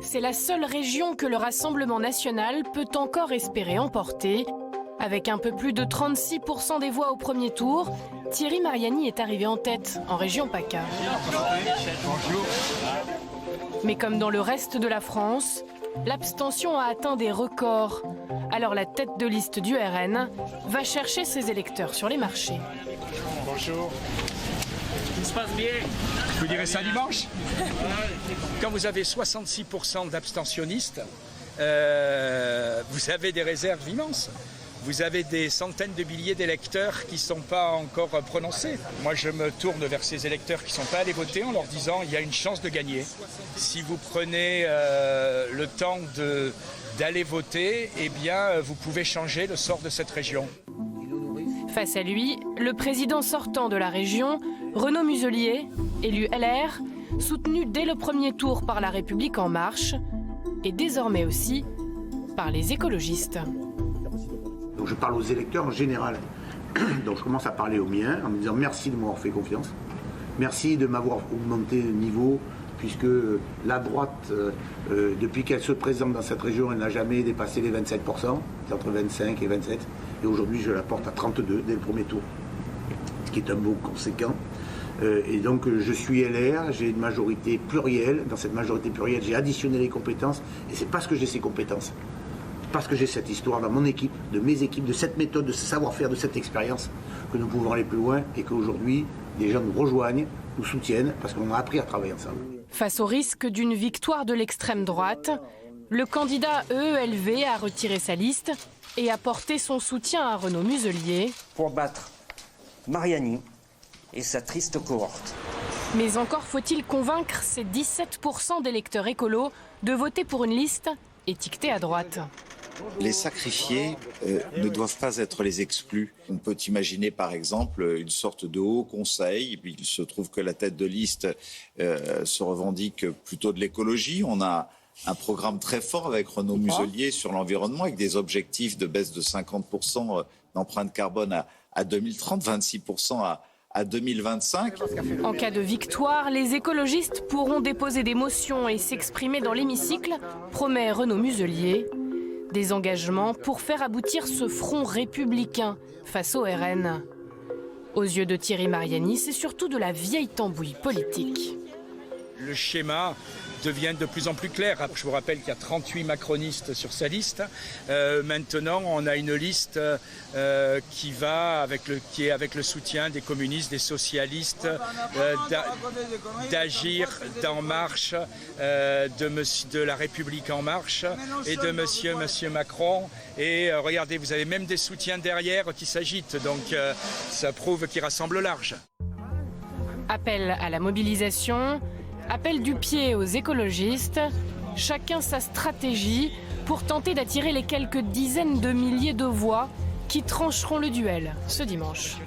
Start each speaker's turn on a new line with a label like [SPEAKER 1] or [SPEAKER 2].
[SPEAKER 1] c'est la seule région que le Rassemblement national peut encore espérer emporter. Avec un peu plus de 36% des voix au premier tour, Thierry Mariani est arrivé en tête en région PACA. Mais comme dans le reste de la France, l'abstention a atteint des records. Alors la tête de liste du RN va chercher ses électeurs sur les marchés.
[SPEAKER 2] Bonjour. Tout se passe bien. Vous direz ça dimanche? Quand vous avez 66% d'abstentionnistes, vous avez des réserves immenses. Vous avez des centaines de milliers d'électeurs qui ne sont pas encore prononcés. Moi, je me tourne vers ces électeurs qui ne sont pas allés voter en leur disant il y a une chance de gagner. Si vous prenez le temps d'aller voter, eh bien, vous pouvez changer le sort de cette région.
[SPEAKER 1] Face à lui, le président sortant de la région, Renaud Muselier, élu LR, soutenu dès le premier tour par La République En Marche et désormais aussi par les écologistes.
[SPEAKER 3] Donc je parle aux électeurs en général. Donc je commence à parler aux miens en me disant merci de m'avoir fait confiance. Merci de m'avoir augmenté le niveau, puisque la droite, depuis qu'elle se présente dans cette région, elle n'a jamais dépassé les 27%, c'est entre 25 et 27. Et aujourd'hui, je la porte à 32 dès le premier tour, ce qui est un mot conséquent. Et donc je suis LR, j'ai une majorité plurielle. Dans cette majorité plurielle, j'ai additionné les compétences. Et c'est parce que j'ai ces compétences, parce que j'ai cette histoire dans mon équipe, de mes équipes, de cette méthode, de ce savoir-faire, de cette expérience, que nous pouvons aller plus loin et qu'aujourd'hui, des gens nous rejoignent, nous soutiennent, parce qu'on a appris à travailler ensemble.
[SPEAKER 1] Face au risque d'une victoire de l'extrême droite, le candidat EELV a retiré sa liste et a porté son soutien à Renaud Muselier.
[SPEAKER 4] Pour battre Mariani et sa triste cohorte.
[SPEAKER 1] Mais encore faut-il convaincre ces 17% d'électeurs écolos de voter pour une liste étiquetée à droite.
[SPEAKER 5] Les sacrifiés ne doivent pas être les exclus. On peut imaginer par exemple une sorte de haut conseil. Il se trouve que la tête de liste se revendique plutôt de l'écologie. On a un programme très fort avec Renaud Muselier sur l'environnement, avec des objectifs de baisse de 50% d'empreinte carbone à 2030, 26% à 2025.
[SPEAKER 1] En cas de victoire, les écologistes pourront déposer des motions et s'exprimer dans l'hémicycle, promet Renaud Muselier. Des engagements pour faire aboutir ce front républicain face au RN. Aux yeux de Thierry Mariani, c'est surtout de la vieille tambouille politique.
[SPEAKER 2] Le schéma devient de plus en plus clair. Je vous rappelle qu'il y a 38 macronistes sur sa liste. Maintenant, on a une liste qui est avec le soutien des communistes, des socialistes, d'Agir, d'En Marche, de La République En Marche et de Monsieur Macron. Et regardez, vous avez même des soutiens derrière qui s'agitent. Donc ça prouve qu'il rassemble large.
[SPEAKER 1] Appel à la mobilisation. Appel du pied aux écologistes, chacun sa stratégie pour tenter d'attirer les quelques dizaines de milliers de voix qui trancheront le duel ce dimanche.